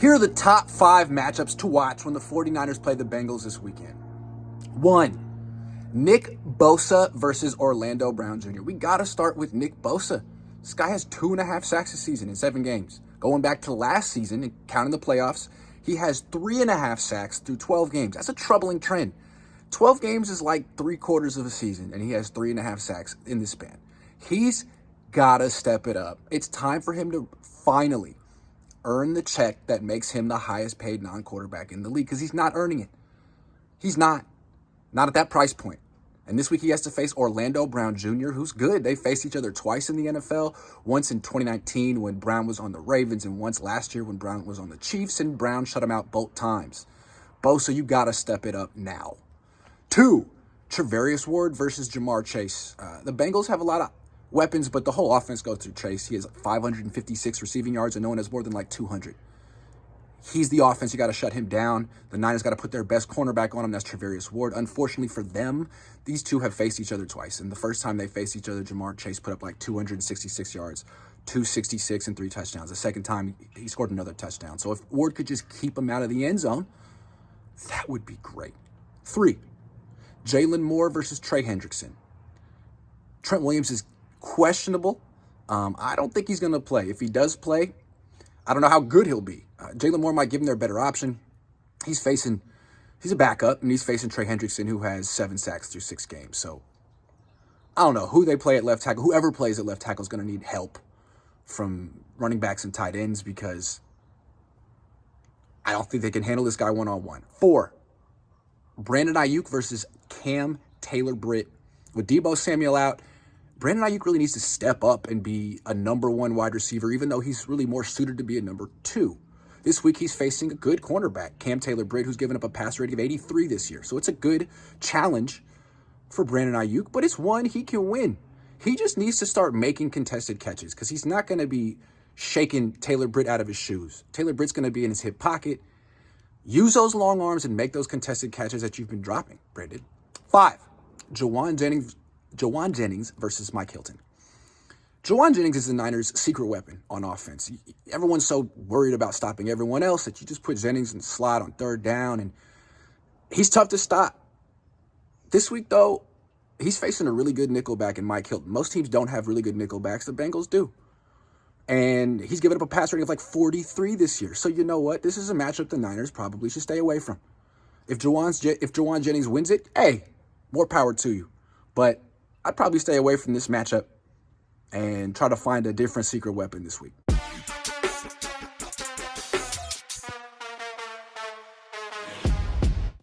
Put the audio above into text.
Here are the top 5 matchups to watch when the 49ers play the Bengals this weekend. 1. Nick Bosa versus Orlando Brown Jr. We got to start with Nick Bosa. This guy has 2.5 sacks this season in 7 games. Going back to last season and counting the playoffs, he has 3.5 sacks through 12 games. That's a troubling trend. 12 games is like 3/4 of a season, and he has 3.5 sacks in this span. He's got to step it up. It's time for him to finally earn the check that makes him the highest paid non-quarterback in the league, because he's not earning it. He's not at that price point. And this week he has to face Orlando Brown Jr., who's good. They faced each other twice in the NFL, once in 2019 when Brown was on the Ravens, and once last year when Brown was on the Chiefs, and Brown shut him out both times. Bosa, you got to step it up now. 2, Charvarius Ward versus Jamar Chase. The Bengals have a lot of weapons, but the whole offense goes through Chase. He has 556 receiving yards, and no one has more than like 200. He's the offense. You got to shut him down. The Niners got to put their best cornerback on him. That's Charvarius Ward. Unfortunately for them, these two have faced each other twice. And the first time they faced each other, Jamar Chase put up like 266 yards, 266 and 3 touchdowns. The second time, he scored another touchdown. So if Ward could just keep him out of the end zone, that would be great. 3, Jalen Moore versus Trey Hendrickson. Trent Williams is questionable. I don't think he's going to play. If he does play, I don't know how good he'll be. Jalen Moore might give him their better option. He's a backup, and he's facing Trey Hendrickson, who has 7 sacks through 6 games. So I don't know who they play at left tackle. Whoever plays at left tackle is going to need help from running backs and tight ends, because I don't think they can handle this guy one-on-one. 4, Brandon Ayuk versus Cam Taylor-Britt. With Deebo Samuel out, Brandon Ayuk really needs to step up and be a number 1 wide receiver, even though he's really more suited to be a number 2. This week, he's facing a good cornerback, Cam Taylor-Britt, who's given up a pass rating of 83 this year. So it's a good challenge for Brandon Ayuk, but it's one he can win. He just needs to start making contested catches, because he's not going to be shaking Taylor-Britt out of his shoes. Taylor-Britt's going to be in his hip pocket. Use those long arms and make those contested catches that you've been dropping, Brandon. 5, Jawan Jennings versus Mike Hilton. Jawan Jennings is the Niners' secret weapon on offense. Everyone's so worried about stopping everyone else that you just put Jennings in the slot on 3rd down, and he's tough to stop. This week, though, he's facing a really good nickelback in Mike Hilton. Most teams don't have really good nickelbacks. The Bengals do. And he's given up a pass rating of like 43 this year. So you know what? This is a matchup the Niners probably should stay away from. If Jawan Jennings wins it, hey, more power to you. But I'd probably stay away from this matchup and try to find a different secret weapon this week.